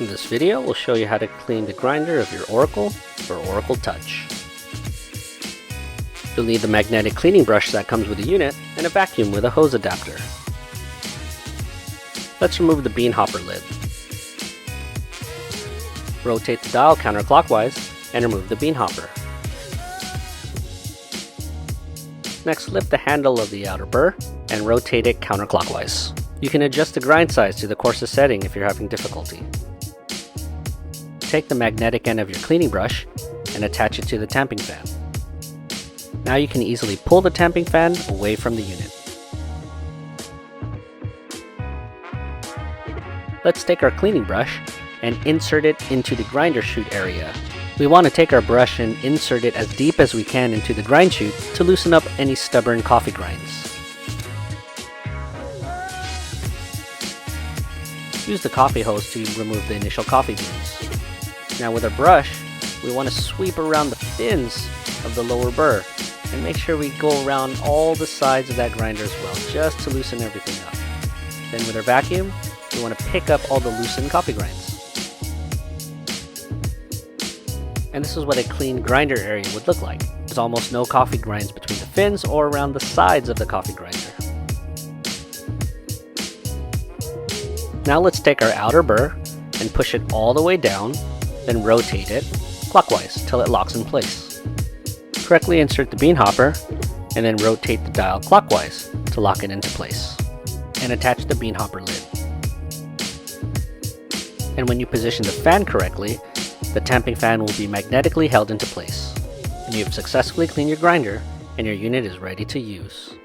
In this video, we'll show you how to clean the grinder of your Oracle or Oracle Touch. You'll need the magnetic cleaning brush that comes with the unit and a vacuum with a hose adapter. Let's remove the bean hopper lid. Rotate the dial counterclockwise and remove the bean hopper. Next, lift the handle of the outer burr and rotate it counterclockwise. You can adjust the grind size to the coarsest setting if you're having difficulty. Take the magnetic end of your cleaning brush and attach it to the tamping fan. Now you can easily pull the tamping fan away from the unit. Let's take our cleaning brush and insert it into the grinder chute area. We want to take our brush and insert it as deep as we can into the grind chute to loosen up any stubborn coffee grinds. Use the coffee hose to remove the initial coffee beans. Now with our brush, we want to sweep around the fins of the lower burr and make sure we go around all the sides of that grinder as well, just to loosen everything up. Then with our vacuum, we want to pick up all the loosened coffee grinds. And this is what a clean grinder area would look like. There's almost no coffee grinds between the fins or around the sides of the coffee grinder. Now let's take our outer burr and push it all the way down, then rotate it clockwise till it locks in place. Correctly insert the bean hopper and then rotate the dial clockwise to lock it into place. And attach the bean hopper lid. And when you position the fan correctly, the tamping fan will be magnetically held into place. And you have successfully cleaned your grinder and your unit is ready to use.